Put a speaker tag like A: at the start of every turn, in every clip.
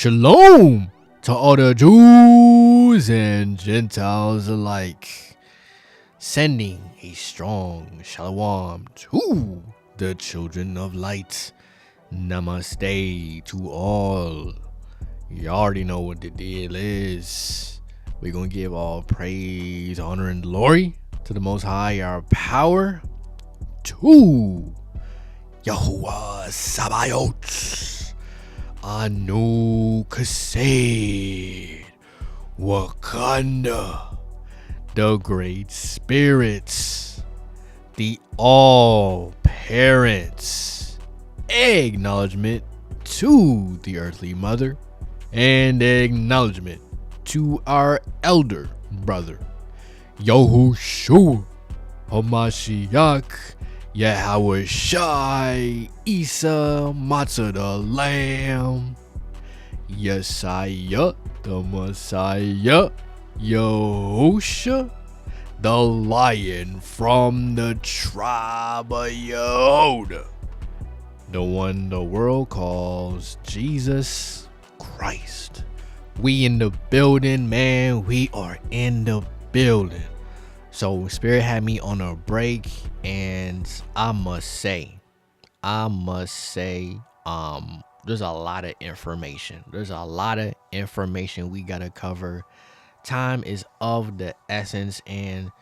A: Shalom to all the Jews and Gentiles alike. Sending a strong shalom to the children of light. Namaste to all. You already know what the deal is. We're going to give all praise, honor, and glory to the Most High, our power, to Yahuwah Sabaoth, 𝐭𝐡𝐢𝐬, Wakanda, the Great Spirits, the All Parents. Acknowledgement to the Earthly Mother, and acknowledgement to our elder brother, Yahushua HaMashiach, 𝐻𝐸 𝐸 the Lamb, Yesiah the Messiah, Yahushua the Lion from the tribe of Yehuda, the one the world calls Jesus Christ. We in the building, man. We are in the building. So Spirit had me on a break, and I must say, there's a lot of information. There's a lot of information we gotta cover. Time is of the essence, and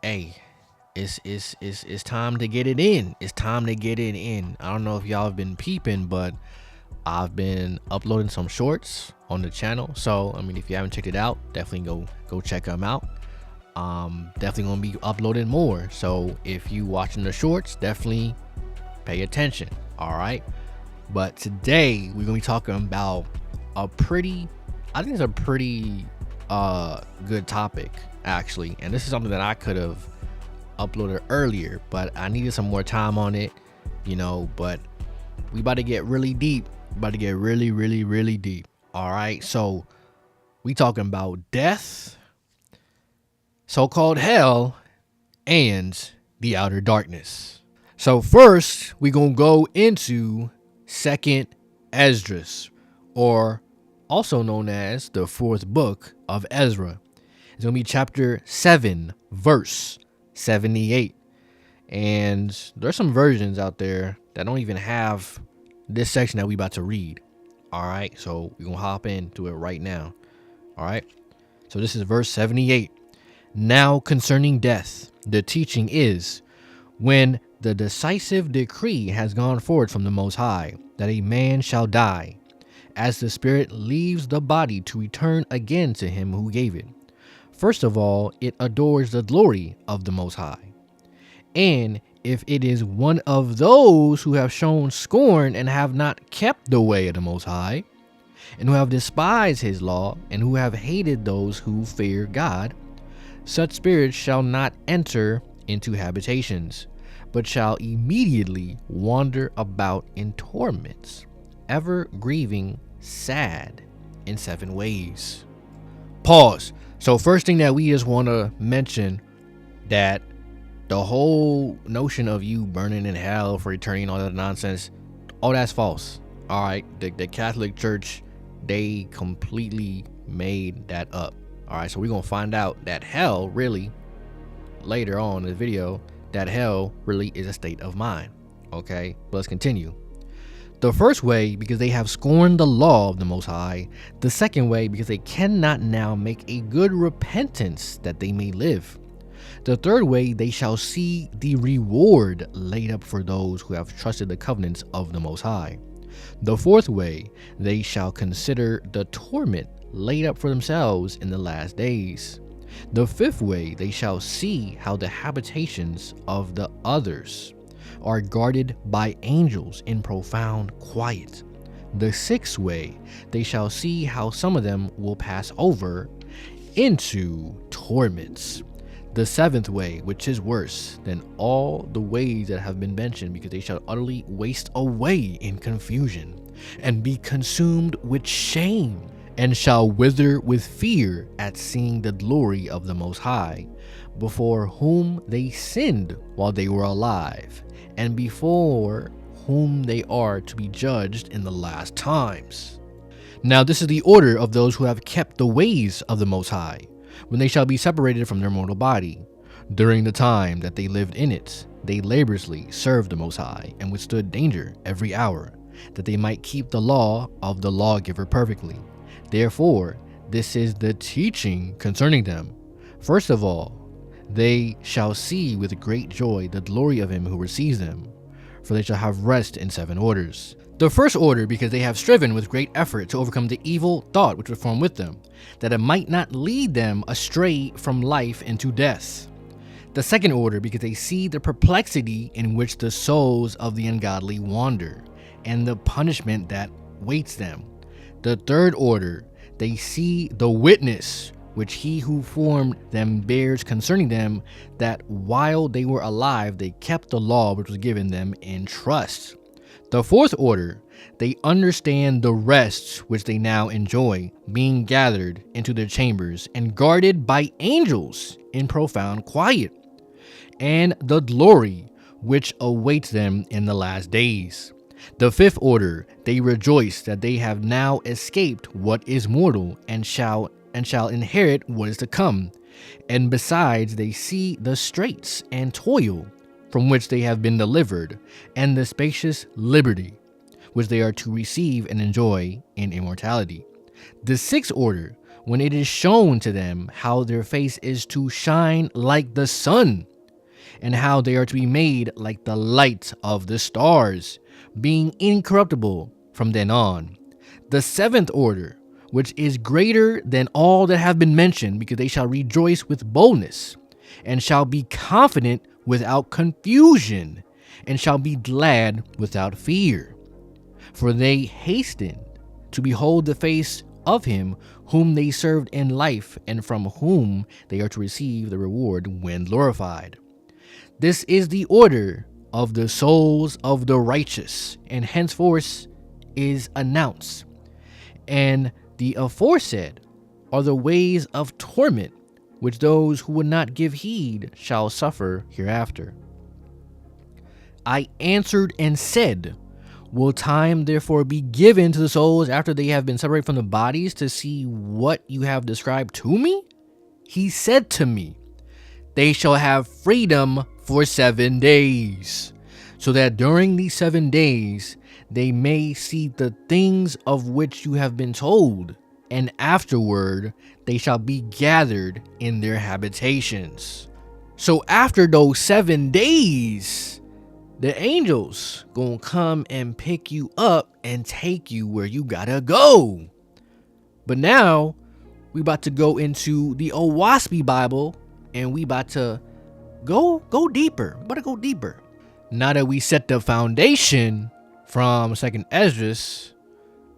A: hey, it's time to get it in. It's time to get it in. I don't know if y'all have been peeping, but I've been uploading some shorts on the channel. So I mean, if you haven't checked it out, definitely go check them out. Definitely gonna be uploading more. So if you watching the shorts, definitely pay attention. All right. But today we're gonna be talking about I think it's a pretty good topic actually. And this is something that I could have uploaded earlier, but I needed some more time on it, but we about to get really deep. About to get really deep. All right, so we talking about death, so-called hell, and the outer darkness. So first we gonna go into 2nd Esdras, or also known as the 4th book of Ezra. It's gonna be chapter 7, verse 78. And there's some versions out there that don't even have this section that we about to read. All right, so we're gonna hop into it right now. All right, so this is verse 78. Now concerning death, the teaching is, when the decisive decree has gone forth from the Most High that a man shall die, as the spirit leaves the body to return again to him who gave it. First of all, it adores the glory of the Most High. And if it is one of those who have shown scorn and have not kept the way of the Most High, and who have despised his law, and who have hated those who fear God, such spirits shall not enter into habitations, but shall immediately wander about in torments, ever grieving sad in 7 ways. Pause. So first thing that we just want to mention, that the whole notion of you burning in hell for eternity and all that nonsense, that's false. All right, the Catholic Church, they completely made that up. All right, so we're gonna find out that hell really, later on in the video, that hell really is a state of mind. Okay, let's continue. The first way, because they have scorned the law of the Most High. The second way, because they cannot now make a good repentance that they may live. The third way, they shall see the reward laid up for those who have trusted the covenants of the Most High. The fourth way, they shall consider the torment laid up for themselves in the last days. The fifth way, they shall see how the habitations of the others are guarded by angels in profound quiet. The sixth way, they shall see how some of them will pass over into torments. The seventh way, which is worse than all the ways that have been mentioned, because they shall utterly waste away in confusion, and be consumed with shame, and shall wither with fear at seeing the glory of the Most High, before whom they sinned while they were alive, and before whom they are to be judged in the last times. Now this is the order of those who have kept the ways of the Most High, when they shall be separated from their mortal body. During the time that they lived in it, they laboriously served the Most High, and withstood danger every hour, that they might keep the law of the lawgiver perfectly. Therefore, this is the teaching concerning them. First of all, they shall see with great joy the glory of him who receives them, for they shall have rest in 7 orders. The first order, because they have striven with great effort to overcome the evil thought which was formed with them, that it might not lead them astray from life into death. The second order, because they see the perplexity in which the souls of the ungodly wander, and the punishment that waits them. The third order, they see the witness which he who formed them bears concerning them, that while they were alive they kept the law which was given them in trust. The fourth order, they understand the rest which they now enjoy, being gathered into their chambers and guarded by angels in profound quiet, and the glory which awaits them in the last days. The fifth order, they rejoice that they have now escaped what is mortal, and shall inherit what is to come. And besides, they see the straits and toil from which they have been delivered, and the spacious liberty which they are to receive and enjoy in immortality. The sixth order, when it is shown to them how their face is to shine like the sun, and how they are to be made like the light of the stars, being incorruptible from then on. The seventh order, which is greater than all that have been mentioned, because they shall rejoice with boldness, and shall be confident without confusion, and shall be glad without fear. For they hasten to behold the face of him whom they served in life, and from whom they are to receive the reward when glorified. This is the order of the souls of the righteous, and henceforth is announced. And the aforesaid are the ways of torment, which those who would not give heed shall suffer hereafter. I answered and said, will time therefore be given to the souls after they have been separated from the bodies to see what you have described to me? He said to me, they shall have freedom for 7 days, so that during these 7 days they may see the things of which you have been told, and afterward they shall be gathered in their habitations. So after those 7 days, the angels gonna come and pick you up and take you where you gotta go. But now we about to go into the Oahsphe Bible, and we about to go deeper. About to go deeper. Now that we set the foundation from 2nd Esdras,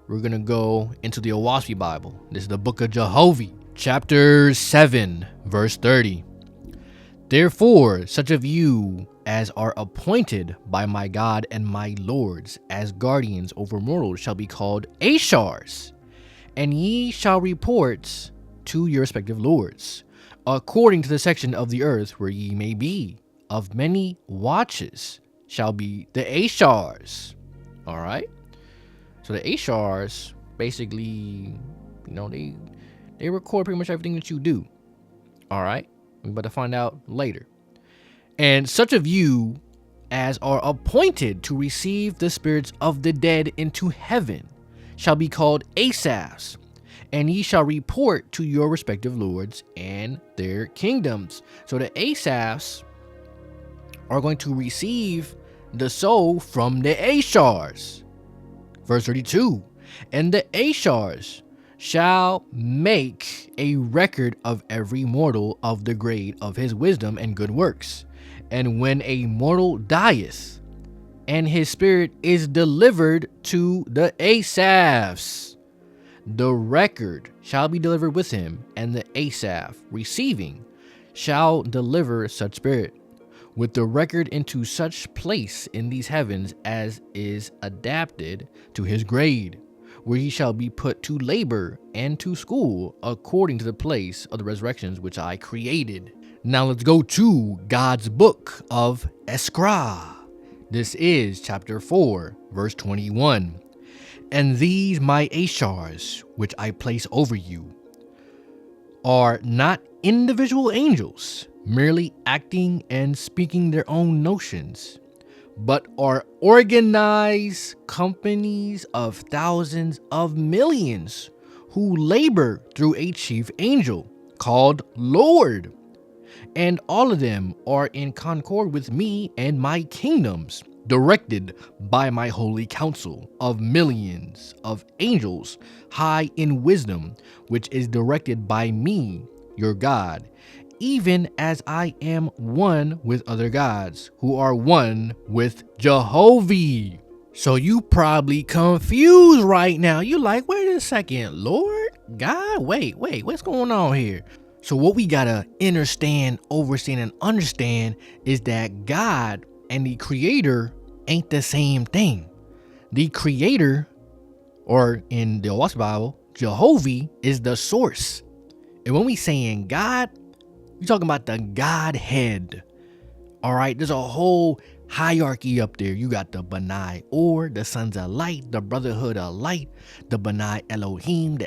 A: we're gonna go into the Oahsphe Bible. This is the book of Jehovah, chapter 7, verse 30. Therefore, such of you as are appointed by my God and my lords as guardians over mortals shall be called 𝐻𝐻, and ye shall report to your respective lords, according to the section of the earth where ye may be. Of many watches shall be the 𝐻𝐻s. All right. So the 𝐻𝐻s basically, they record pretty much everything that you do. All right. We're about to find out later. And such of you as are appointed to receive the spirits of the dead into heaven shall be called Asaphs, and ye shall report to your respective lords and their kingdoms. So the Asaphs are going to receive the soul from the 𝐻𝐻s. Verse 32, and the 𝐻𝐻s shall make a record of every mortal of the grade of his wisdom and good works. And when a mortal dieth, and his spirit is delivered to the Asaphs, the record shall be delivered with him, and the Asaph receiving shall deliver such spirit with the record into such place in these heavens as is adapted to his grade, where he shall be put to labor and to school according to the place of the resurrections which I created. Now let's go to God's book of Esdras. This is chapter 4, verse 21. And these my 𝐻𝐸s, which I place over you, are not individual angels, merely acting and speaking their own notions, but are organized companies of thousands of millions who labor through a chief angel called Lord. And all of them are in concord with me and my kingdoms, directed by my holy council of millions of angels, high in wisdom, which is directed by me, your God, even as I am one with other gods, who are one with Jehovah. So you probably confused right now. You like, wait a second, Lord, God, wait, what's going on here? So what we gotta understand, overstand, and understand is that God and the Creator ain't the same thing. The Creator, or in the Oahsphe Bible, Jehovah, is the source. And when we saying God, we talking about the Godhead. All right, there's a whole hierarchy up there. You got the Benai, or the sons of light, the brotherhood of light, the Benai Elohim,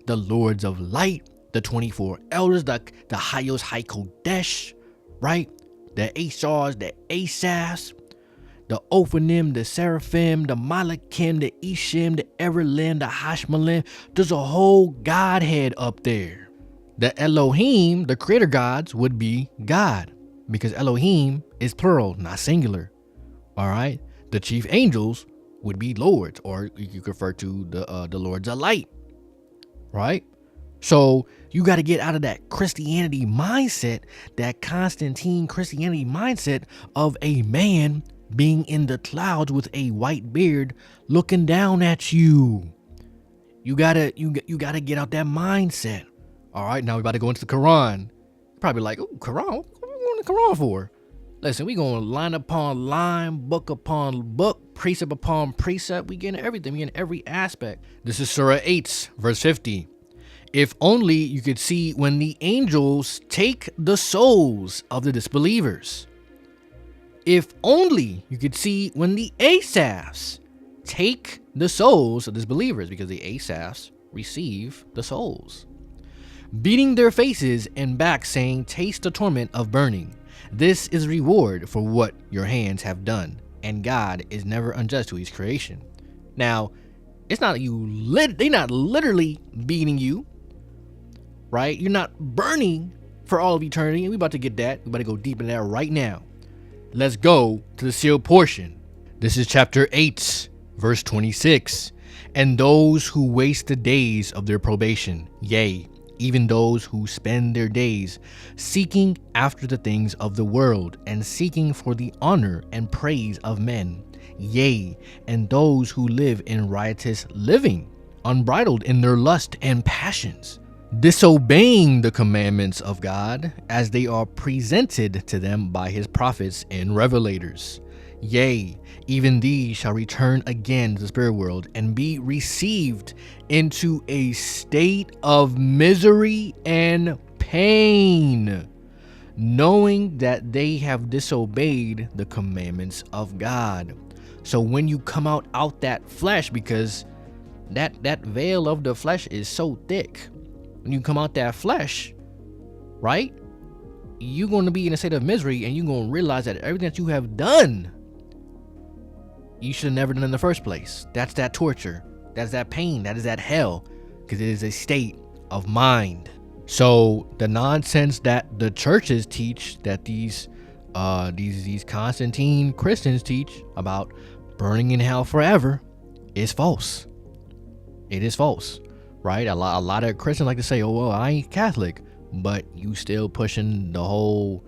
A: the lords of light, the 24 elders, the 𝐯𝐢𝐲𝐬𝐞𝐝, right? The 𝐻𝐸s, the 𝐴saphs, the Ophanim, the Seraphim, the Malachim, the Ishim, the Everlim, the Hashmalim. There's a whole Godhead up there. The Elohim, the creator gods, would be God, because Elohim is plural, not singular. All right. The chief angels would be lords, or you could refer to the lords of light, right? So you got to get out of that Christianity mindset, that Constantine Christianity mindset of a man being in the clouds with a white beard looking down at you. You gotta get out that mindset. All right, now we're about to go into the Quran. Probably like, oh, Quran? What are we going to Quran for? Listen, we going line upon line, book upon book, precept upon precept. We getting everything. We getting every aspect. This is Surah 8, verse 50. If only you could see when the angels take the souls of the disbelievers. If only you could see when the 𝐴saphs take the souls of disbelievers, because the 𝐴saphs receive the souls, beating their faces and back, saying, taste the torment of burning. This is reward for what your hands have done, and God is never unjust to his creation. Now, it's not they're not literally beating you, right? You're not burning for all of eternity, and we about to get that. We about to go deep in that right now. Let's go to the sealed portion. This is chapter 8, verse 26. And those who waste the days of their probation, yea, even those who spend their days seeking after the things of the world, and seeking for the honor and praise of men, yea, and those who live in riotous living, unbridled in their lust and passions, disobeying the commandments of God as they are presented to them by his prophets and revelators. Yea, even these shall return again to the spirit world and be received into a state of misery and pain, knowing that they have disobeyed the commandments of God. So when you come out that flesh, because that veil of the flesh is so thick, when you come out that flesh, right, you're going to be in a state of misery, and you're going to realize that everything that you have done, you should have never done in the first place. That's that torture. That's that pain. That is that hell, because it is a state of mind. So the nonsense that the churches teach, that these Constantine Christians teach about burning in hell forever, is false. It is false, right? A lot of Christians like to say, oh, well, I ain't Catholic, but you still pushing the whole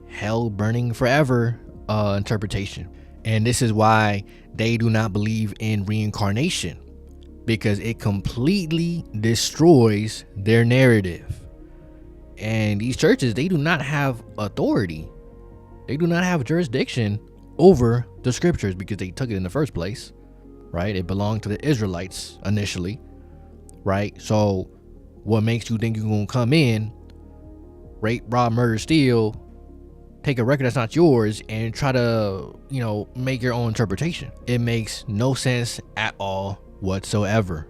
A: hell burning forever interpretation. And this is why they do not believe in reincarnation, because it completely destroys their narrative. And these churches, they do not have authority. They do not have jurisdiction over the scriptures, because they took it in the first place, right? It belonged to the Israelites initially, right? So what makes you think you're going to come in, rape, rob, murder, steal, take a record that's not yours and try to, make your own interpretation. It makes no sense at all whatsoever.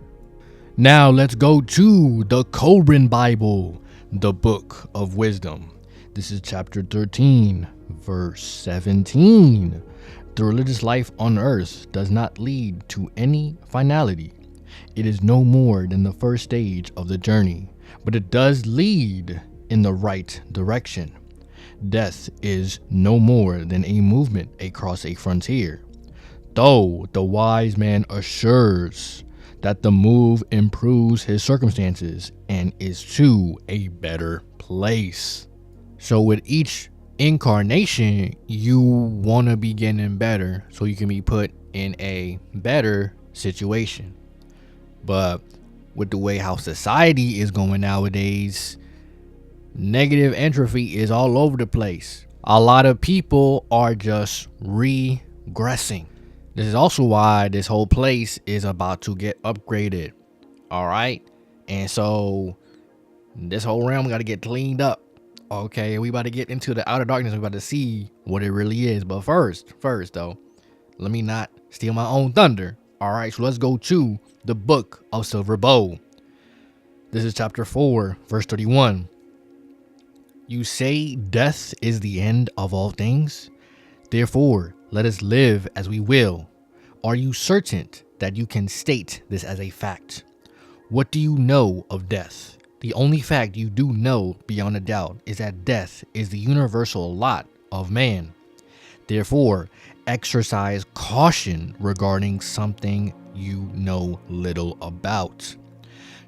A: Now let's go to the Kolbrin Bible, the Book of Wisdom. This is chapter 13, verse 17. The religious life on earth does not lead to any finality. It is no more than the first stage of the journey, but it does lead in the right direction. Death is no more than a movement across a frontier, though the wise man assures that the move improves his circumstances and is to a better place. So with each incarnation, you want to be getting better so you can be put in a better situation. But with the way how society is going nowadays, negative entropy is all over the place. A lot of people are just regressing. This is also why this whole place is about to get upgraded. All right. And so this whole realm got to get cleaned up. Okay. We about to get into the outer darkness. We about to see what it really is. But first though, let me not steal my own thunder. All right. So let's go to the book of Silver Bow. This is chapter 4, verse 31. You say death is the end of all things. Therefore, let us live as we will. Are you certain that you can state this as a fact? What do you know of death? The only fact you do know beyond a doubt is that death is the universal lot of man. Therefore, exercise caution regarding something you know little about.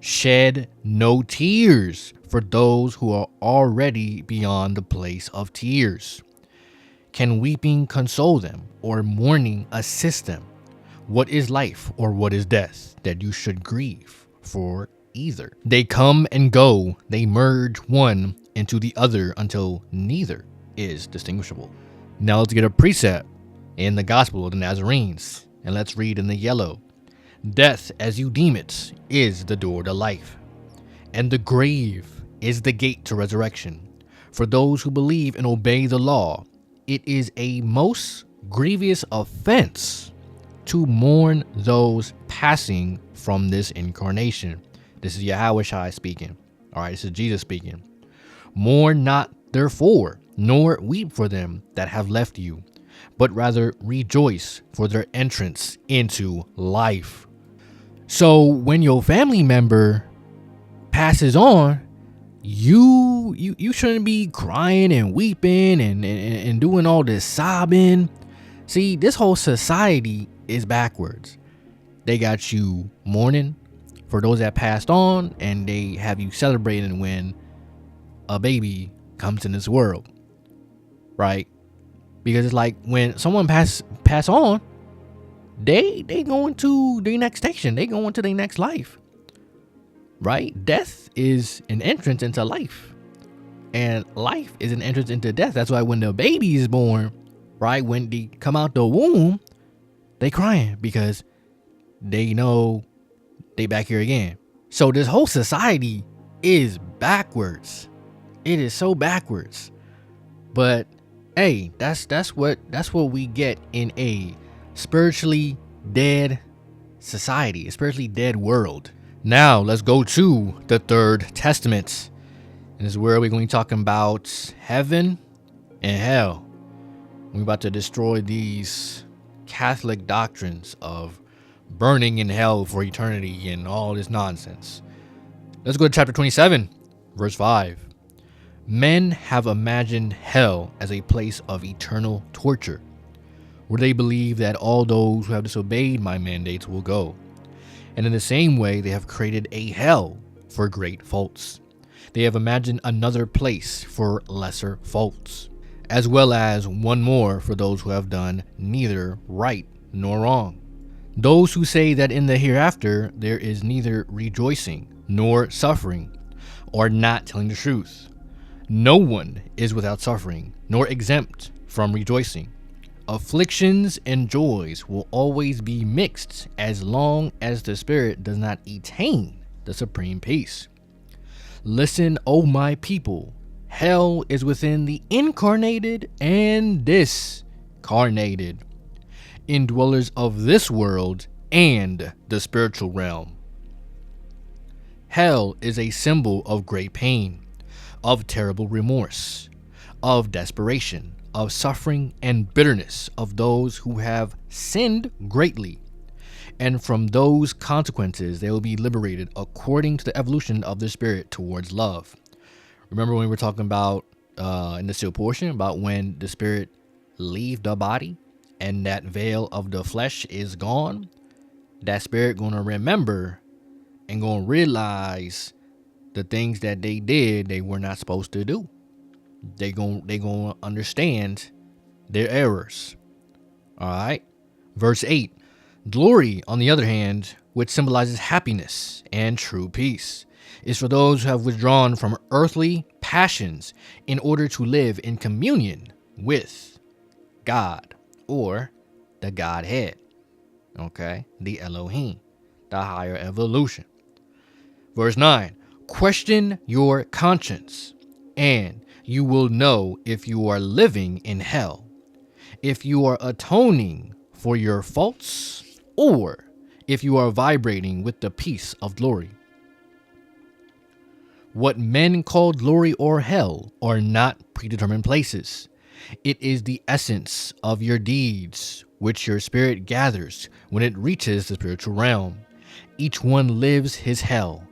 A: Shed no tears for those who are already beyond the place of tears. Can weeping console them, or mourning assist them? What is life, or what is death, that you should grieve for either? They come and go, they merge one into the other until neither is distinguishable. Now let's get a precept in the Gospel of the Nazirenes, and let's read in the yellow. Death, as you deem it, is the door to life, and the grave is the gate to resurrection. For those who believe and obey the law, it is a most grievous offense to mourn those passing from this incarnation. This is 𝐻𝐻𝐿 speaking. All right, this is Jesus speaking. Mourn not therefore, nor weep for them that have left you, but rather rejoice for their entrance into life. So when your family member passes on, you shouldn't be crying and weeping and doing all this sobbing. See, this whole society is backwards. They got you mourning for those that passed on, and they have you celebrating when a baby comes in this world, right? Because it's like when someone pass on, they go into the next station. They go into their next life, right? Death is an entrance into life, and life is an entrance into death. That's why when the baby is born, right, when they come out the womb, they crying because they know they back here again. So this whole society is backwards. It is so backwards. But hey, that's what we get in a spiritually dead society, a spiritually dead world. Now let's go to the Third Testament. And this is where we're going to be talking about heaven and hell. We're about to destroy these Catholic doctrines of burning in hell for eternity and all this nonsense. Let's go to chapter 27, verse 5. Men have imagined hell as a place of eternal torture, where they believe that all those who have disobeyed my mandates will go. And in the same way, they have created a hell for great faults. They have imagined another place for lesser faults, as well as one more for those who have done neither right nor wrong. Those who say that in the hereafter there is neither rejoicing nor suffering are not telling the truth. No one is without suffering, nor exempt from rejoicing. Afflictions and joys will always be mixed as long as the spirit does not attain the supreme peace. Listen, O my people, Hell is within the incarnated and discarnated, indwellers of this world and the spiritual realm. Hell is a symbol of great pain, of terrible remorse, of desperation, of suffering and bitterness of those who have sinned greatly. And from those consequences, they will be liberated according to the evolution of their spirit towards love. Remember when we were talking about in the still portion about when the spirit leave the body and that veil of the flesh is gone? That spirit gonna remember and gonna realize the things that they did they were not supposed to do. They gonna understand their errors. All right. Verse 8. Glory, on the other hand, which symbolizes happiness and true peace, is for those who have withdrawn from earthly passions in order to live in communion with God, or the Godhead. Okay, the Elohim, the higher evolution. Verse 9. Question your conscience, and you will know if you are living in hell, if you are atoning for your faults, or if you are vibrating with the peace of glory. What men call glory or hell are not predetermined places. It is the essence of your deeds, which your spirit gathers when it reaches the spiritual realm. Each one lives his hell,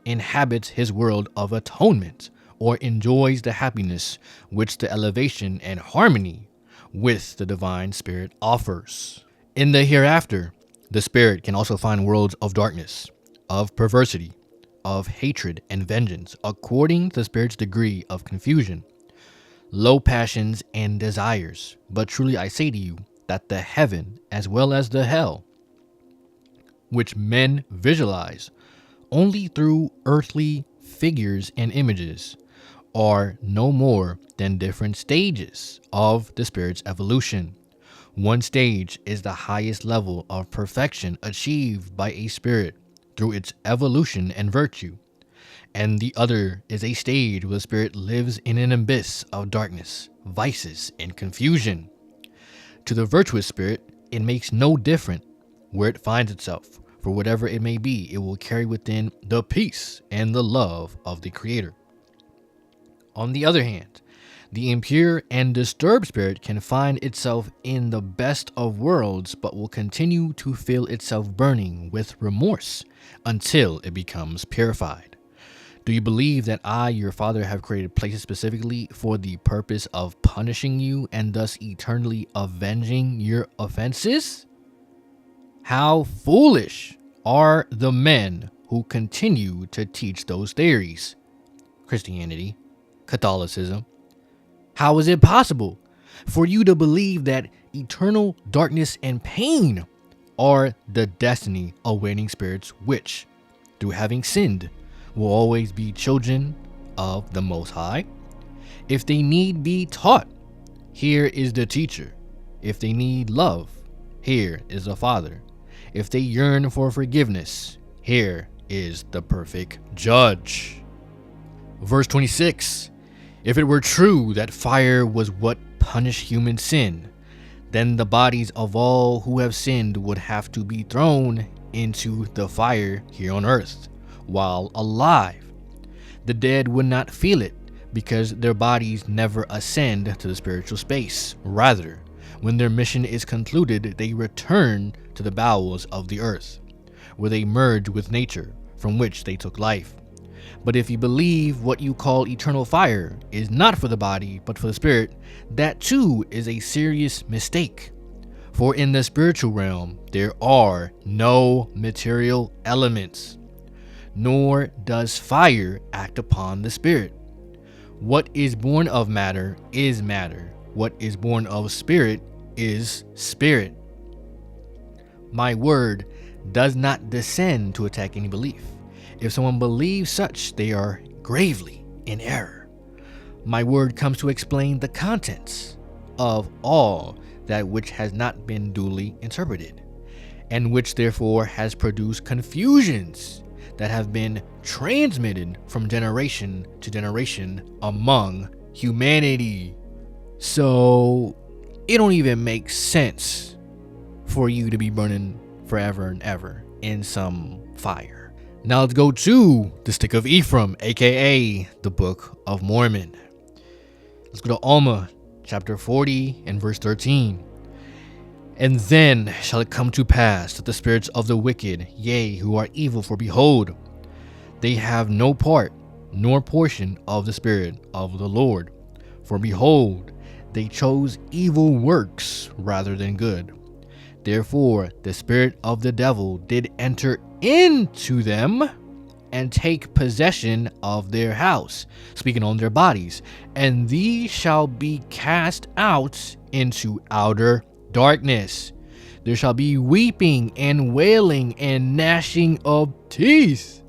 A: inhabits his world of atonement, or enjoys the happiness which the elevation and harmony with the divine spirit offers. In the hereafter, the spirit can also find worlds of darkness, of perversity, of hatred and vengeance, according to the spirit's degree of confusion, low passions and desires. But truly I say to you that the heaven as well as the hell, which men visualize only through earthly figures and images, are no more than different stages of the spirit's evolution. One stage is the highest level of perfection achieved by a spirit through its evolution and virtue, and the other is a stage where the spirit lives in an abyss of darkness, vices, and confusion. To the virtuous spirit, it makes no difference where it finds itself, for whatever it may be, it will carry within the peace and the love of the Creator. On the other hand, the impure and disturbed spirit can find itself in the best of worlds, but will continue to feel itself burning with remorse until it becomes purified. Do you believe that I, your Father, have created places specifically for the purpose of punishing you and thus eternally avenging your offenses? How foolish are the men who continue to teach those theories? Christianity, Catholicism. How is it possible for you to believe that eternal darkness and pain are the destiny awaiting spirits which, through having sinned, will always be children of the Most High? If they need be taught, here is the teacher. If they need love, here is the Father. If they yearn for forgiveness, here is the perfect judge. Verse 26. If it were true that fire was what punished human sin, then the bodies of all who have sinned would have to be thrown into the fire here on earth while alive. The dead would not feel it because their bodies never ascend to the spiritual space. Rather, when their mission is concluded, they return to the bowels of the earth, where they merge with nature from which they took life. But if you believe what you call eternal fire is not for the body but for the spirit, that too is a serious mistake. For in the spiritual realm there are no material elements, nor does fire act upon the spirit. What is born of matter is matter. What is born of spirit is spirit. My word does not descend to attack any belief. If someone believes such, they are gravely in error. My word comes to explain the contents of all that which has not been duly interpreted, and which therefore has produced confusions that have been transmitted from generation to generation among humanity. So it don't even make sense for you to be burning forever and ever in some fire. Now let's go to the stick of Ephraim, aka the Book of Mormon. Let's go to Alma chapter 40 and verse 13. And then shall it come to pass that the spirits of the wicked, yea, who are evil, for behold, they have no part nor portion of the Spirit of the Lord. For behold, they chose evil works rather than good. Therefore the spirit of the devil did enter into them and take possession of their house, speaking on their bodies. And these shall be cast out into outer darkness. There shall be weeping and wailing and gnashing of teeth.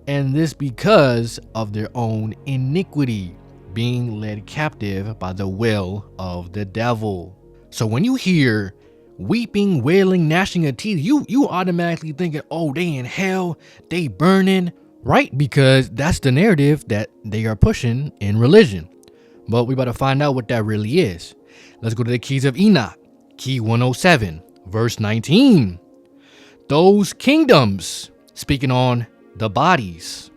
A: And this because of their own iniquity, being led captive by the will of the devil. So when you hear weeping, wailing, gnashing of teeth, you automatically thinking, oh, they in hell, they burning, right? Because that's the narrative that they are pushing in religion. But we about to find out what that really is. Let's go to the keys of Enoch, key 107, verse 19. Those kingdoms, speaking on the bodies,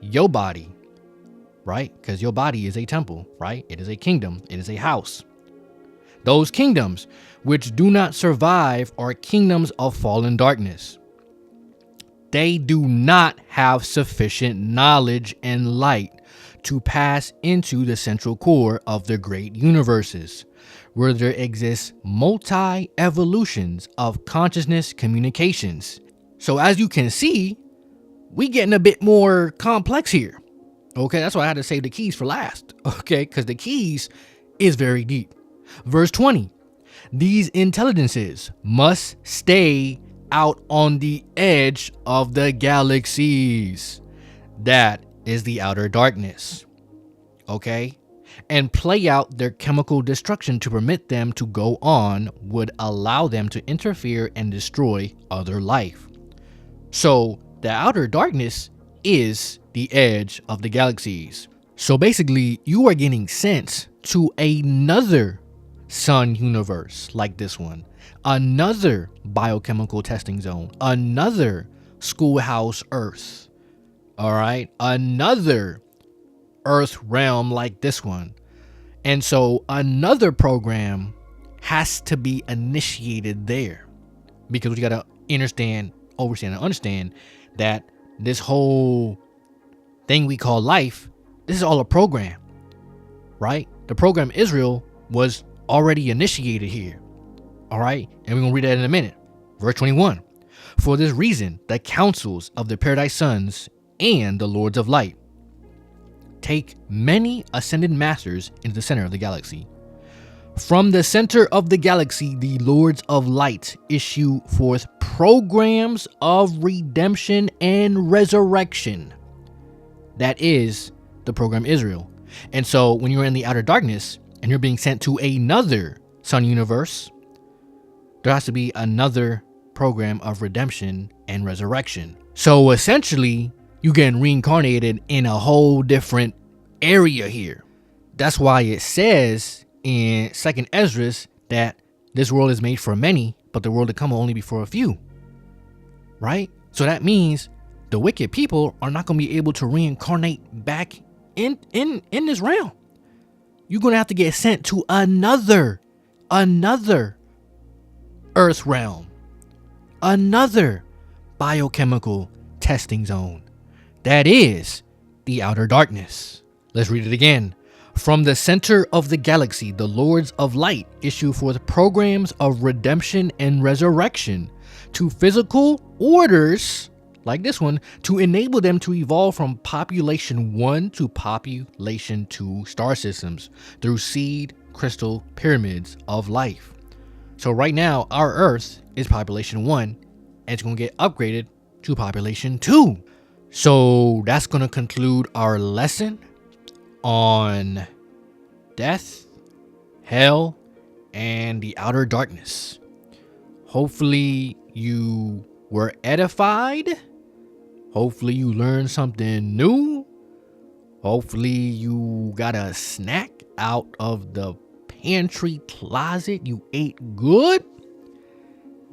A: your body, right? Because your body is a temple, right? It is a kingdom. It is a house. Those kingdoms which do not survive are kingdoms of fallen darkness. They do not have sufficient knowledge and light to pass into the central core of the great universes, where there exists multi-evolutions of consciousness communications. So as you can see, we getting a bit more complex here. Okay, that's why I had to save the keys for last. Okay, because the keys is very deep. Verse 20. These intelligences must stay out on the edge of the galaxies. That is the outer darkness. Okay? And play out their chemical destruction to permit them to go on would allow them to interfere and destroy other life. So the outer darkness is the edge of the galaxies. So basically, you are getting sent to another sun universe like this one, another biochemical testing zone, another schoolhouse Earth, all right, another Earth realm like this one. And so another program has to be initiated there, because we got to understand that this whole thing we call life, this is all a program, right? The program Israel was already initiated here, all right? And we're going to read that in a minute. Verse 21. For this reason, the councils of the paradise sons and the lords of light take many ascended masters into the center of the galaxy. From the center of the galaxy, the lords of light issue forth programs of redemption and resurrection. That is the program Israel. And so when you're in the outer darkness and you're being sent to another sun universe, there has to be another program of redemption and resurrection. So essentially, you're getting reincarnated in a whole different area here. That's why it says in 2nd Esdras that this world is made for many, but the world to come will only be for a few. Right? So that means the wicked people are not going to be able to reincarnate back in this realm. You're going to have to get sent to another Earth realm, another biochemical testing zone. That is the outer darkness. Let's read it again. From the center of the galaxy, the lords of light issue forth programs of redemption and resurrection to physical orders like this one to enable them to evolve from population 1 to population 2 star systems through seed crystal pyramids of life. So right now, our Earth is population 1 and it's going to get upgraded to population 2. So that's going to conclude our lesson on death, hell, and the outer darkness. Hopefully you were edified. Hopefully you learned something new. Hopefully you got a snack out of the pantry closet. You ate good.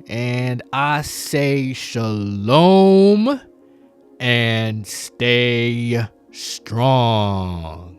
A: And I say shalom and stay strong.